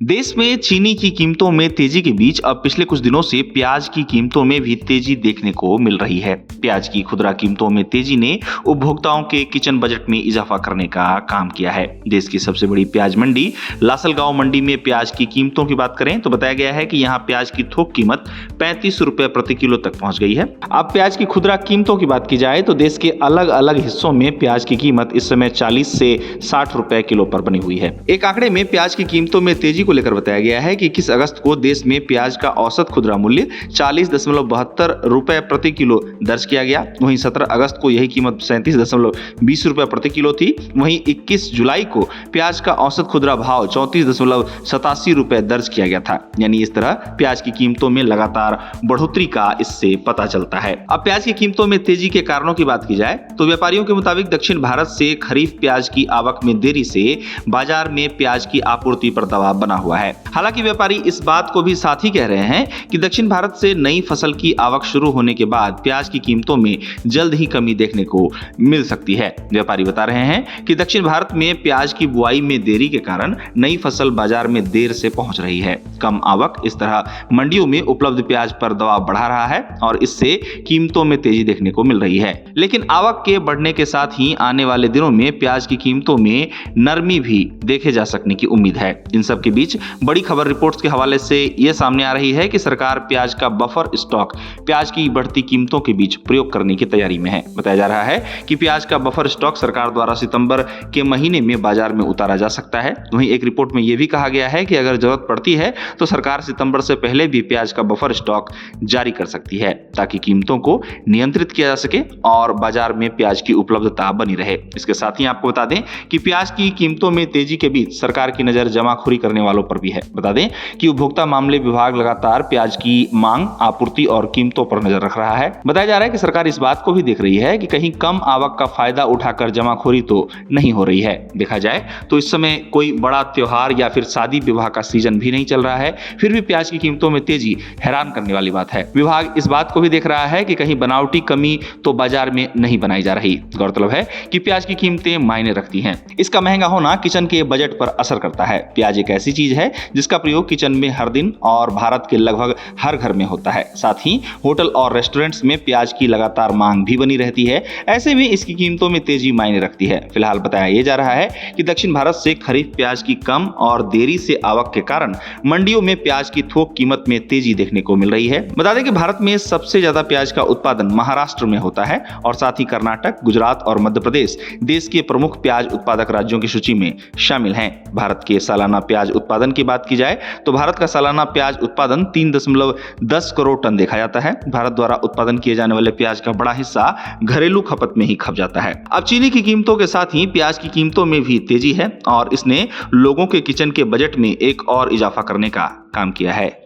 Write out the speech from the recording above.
देश में चीनी की कीमतों में तेजी के बीच अब पिछले कुछ दिनों से प्याज की कीमतों में भी तेजी देखने को मिल रही है। प्याज की खुदरा कीमतों में तेजी ने उपभोक्ताओं के किचन बजट में इजाफा करने का काम किया है। देश की सबसे बड़ी प्याज मंडी लासलगांव मंडी में प्याज की कीमतों की बात करें तो बताया गया है कि यहाँ प्याज की थोक कीमत 35 रुपए प्रति किलो तक पहुंच गई है। अब प्याज की खुदरा कीमतों की बात की जाए तो देश के अलग अलग हिस्सों में प्याज की कीमत इस समय 40 से 60 रुपए किलो पर बनी हुई है। एक आंकड़े में प्याज की कीमतों में तेजी को लेकर बताया गया है कि 21 अगस्त को देश में प्याज का औसत खुदरा मूल्य 40.72 रुपए प्रति किलो दर्ज किया गया। वहीं 17 अगस्त को यही कीमत 37.20 रुपए प्रति किलो थी। वहीं 21 जुलाई को प्याज का औसत खुदरा भाव 34.87 रुपए दर्ज किया गया था। यानी इस तरह प्याज की कीमतों में लगातार बढ़ोतरी का इससे पता चलता है। अब प्याज की कीमतों में तेजी के कारणों की बात की जाए तो व्यापारियों के मुताबिक दक्षिण भारत से खरीफ प्याज की आवक में देरी से बाजार में प्याज की आपूर्ति पर दबाव बना हुआ है। हालांकि व्यापारी इस बात को भी साथ ही कह रहे हैं कि दक्षिण भारत से नई फसल की आवक शुरू होने के बाद प्याज की कीमतों में जल्द ही कमी देखने को मिल सकती है। व्यापारी बता रहे हैं कि दक्षिण भारत में प्याज की बुआई में देरी के कारण नई फसल बाजार में देर से पहुंच रही है। कम आवक इस तरह मंडियों में उपलब्ध प्याज पर दबाव बढ़ा रहा है और इससे कीमतों में तेजी देखने को मिल रही है। लेकिन आवक के बढ़ने के साथ ही आने वाले दिनों में प्याज की कीमतों में नरमी भी देखे जा सकने की उम्मीद है। इन सब के बीच बड़ी खबर रिपोर्ट्स के हवाले से यह सामने आ रही है कि सरकार प्याज का बफर स्टॉक प्याज की बढ़ती कीमतों के बीच प्रयोग करने की तैयारी में है। बताया जा रहा है कि प्याज का बफर स्टॉक सरकार द्वारा सितंबर के महीने में बाजार में उतारा जा सकता है। वहीं एक रिपोर्ट में यह भी कहा गया है कि अगर जरूरत पड़ती है तो सरकार सितंबर से पहले भी प्याज का बफर स्टॉक जारी कर सकती है ताकि कीमतों को नियंत्रित किया जा सके और बाजार में प्याज की उपलब्धता बनी रहे। इसके साथ ही आपको बता दें कि प्याज की कीमतों में तेजी के बीच सरकार की नजर जमाखोरी करने वालों पर भी है। बता दें कि उपभोक्ता मामले विभाग लगातार प्याज की मांग, आपूर्ति और कीमतों पर नजर रख रहा है। बताया जा रहा है कि सरकार इस बात को भी देख रही है कि कहीं कम आवक का फायदा उठाकर जमाखोरी तो नहीं हो रही है। देखा जाए तो इस समय कोई बड़ा त्योहार या फिर शादी विवाह का सीजन भी नहीं चल रहा है, फिर भी प्याज की कीमतों में तेजी हैरान करने वाली बात है। विभाग इस बात को भी देख रहा है कि कहीं बनावटी कमी तो बाजार में नहीं बनाई जा रही। गौरतलब है कि प्याज की कीमतें मायने रखती हैं। इसका महंगा होना किचन के बजट पर असर करता है। प्याज एक ऐसी चीज है जिसका प्रयोग किचन में हर दिन और भारत के लगभग हर घर में होता है। साथ ही होटल और रेस्टोरेंट्स में प्याज की लगातार मांग भी बनी रहती है। ऐसे में इसकी कीमतों में तेजी मायने रखती है। फिलहाल बताया यह जा रहा है कि दक्षिण भारत से खरीफ प्याज की कम और देरी से आवक के कारण मंडियों में प्याज की थोक कीमत में तेजी देखने को मिल रही है। बता दें कि भारत में सबसे ज्यादा प्याज का उत्पादन महाराष्ट्र में होता है और साथ ही कर्नाटक, गुजरात और मध्य प्रदेश देश के प्रमुख प्याज उत्पादक राज्यों की सूची में शामिल हैं। भारत के सालाना प्याज उत्पादन की बात की जाए तो भारत का सालाना प्याज उत्पादन 3.10 करोड़ टन देखा जाता है। भारत द्वारा उत्पादन किए जाने वाले प्याज का बड़ा हिस्सा घरेलू खपत में ही खप जाता है। अब चीनी की कीमतों के साथ ही प्याज की कीमतों में भी तेजी है और इसने लोगों के किचन के बजट में एक और इजाफा करने का काम किया है।